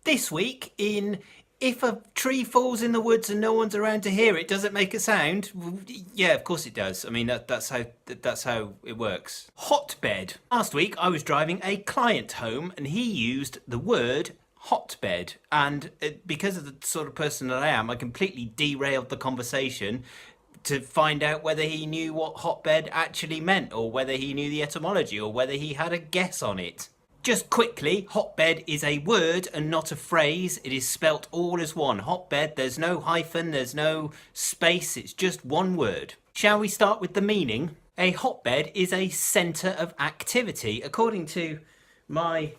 This week in if a tree falls in the woods and no one's around to hear it, does it make a sound? Well, yeah, of course it does. I mean, that's how it works. Hotbed. Last week I was driving a client home and he used the word hotbed, and because of the sort of person that I am, I completely derailed the conversation to find out whether he knew what hotbed actually meant, or whether he knew the etymology, or whether he had a guess on it. Just quickly, hotbed is a word and not a phrase. It is spelt all as one. Hotbed, there's no hyphen, there's no space, it's just one word. Shall we start with the meaning? A hotbed is a centre of activity. According to my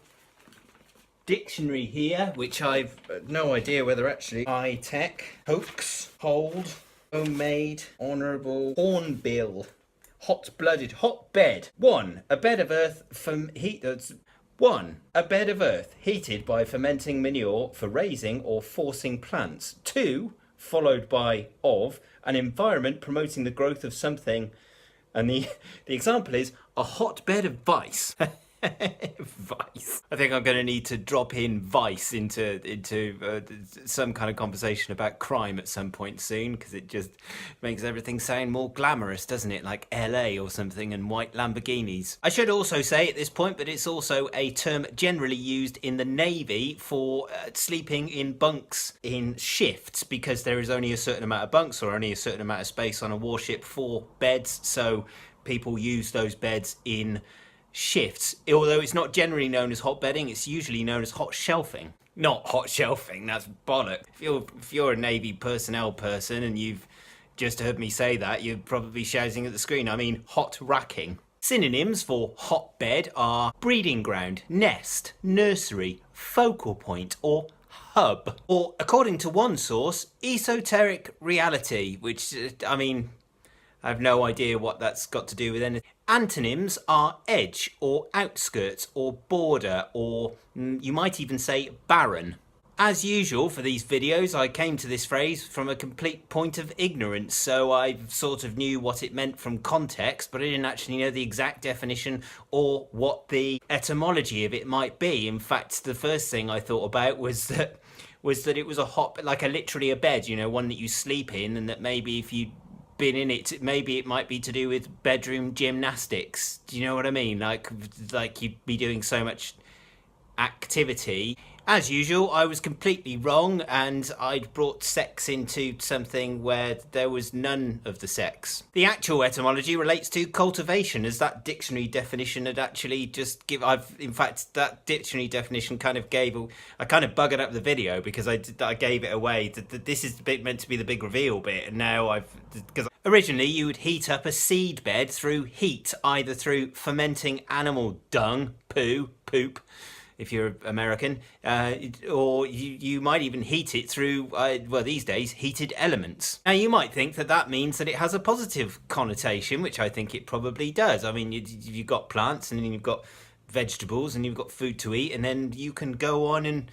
dictionary here, which I've no idea whether actually high-tech, hoax, hold, homemade, honourable, hornbill, hot-blooded, hotbed. 1. A bed of earth from heat. 1. A bed of earth heated by fermenting manure for raising or forcing plants. 2. Followed by of, an environment promoting the growth of something. And the example is a hotbed of vice. Vice. I think I'm going to need to drop in vice into some kind of conversation about crime at some point soon, because it just makes everything sound more glamorous, doesn't it? Like LA or something and white Lamborghinis. I should also say at this point that it's also a term generally used in the Navy for sleeping in bunks in shifts, because there is only a certain amount of bunks or only a certain amount of space on a warship for beds, so people use those beds in shifts. Although it's not generally known as hotbedding, it's usually known as hot shelfing. Not hot shelving, that's bollock. If you're a Navy personnel person and you've just heard me say that, you're probably shouting at the screen. I mean hot racking. Synonyms for hotbed are breeding ground, nest, nursery, focal point, or hub. Or, according to one source, esoteric reality, which, I mean, I have no idea what that's got to do with anything. Antonyms are edge or outskirts or border, or you might even say barren. As usual for these videos, I came to this phrase from a complete point of ignorance, so I sort of knew what it meant from context, but I didn't actually know the exact definition or what the etymology of it might be. In fact, the first thing I thought about was that it was a hot, like literally a bed, you know, one that you sleep in, and that maybe if you been in it, maybe it might be to do with bedroom gymnastics. Do you know what I mean? Like you'd be doing so much activity. As usual, I was completely wrong, and I'd brought sex into something where there was none of the sex. The actual etymology relates to cultivation, as that dictionary definition had actually just in fact, that dictionary definition kind of I kind of buggered up the video because I gave it away. This is the bit meant to be the big reveal bit, and now because originally you would heat up a seed bed through heat, either through fermenting animal dung, poop, if you're American, or you might even heat it through, well, these days, heated elements. Now, you might think that means that it has a positive connotation, which I think it probably does. I mean, you've got plants, and then you've got vegetables, and you've got food to eat, and then you can go on and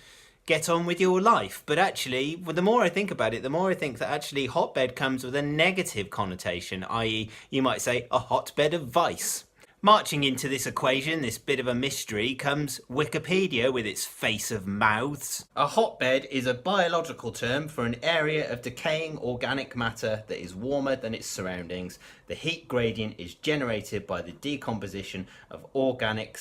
get on with your life. But actually, the more I think about it, the more I think that actually hotbed comes with a negative connotation, i.e. you might say a hotbed of vice. Marching into this equation, this bit of a mystery, comes Wikipedia with its face of mouths. A hotbed is a biological term for an area of decaying organic matter that is warmer than its surroundings. The heat gradient is generated by the decomposition of organic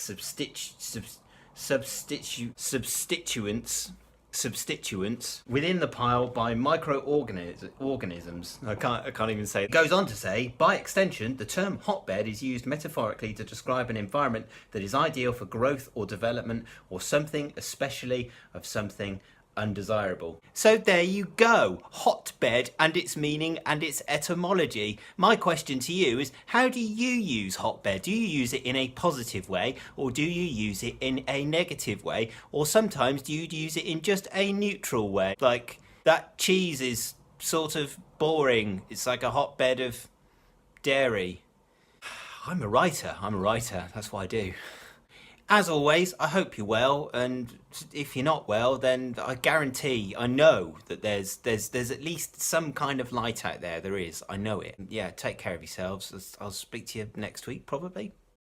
substituents within the pile by microorganisms. I can't even say it. It goes on to say, by extension, the term hotbed is used metaphorically to describe an environment that is ideal for growth or development, or something especially of something undesirable. So there you go, hotbed and its meaning and its etymology. My question to you is, how do you use hotbed? Do you use it in a positive way, or do you use it in a negative way, or sometimes do you use it in just a neutral way? Like, that cheese is sort of boring, it's like a hotbed of dairy. I'm a writer, that's what I do. As always, I hope you're well, and if you're not well, then I guarantee, I know that there's at least some kind of light out there. There is, I know it. Yeah, take care of yourselves. I'll speak to you next week, probably.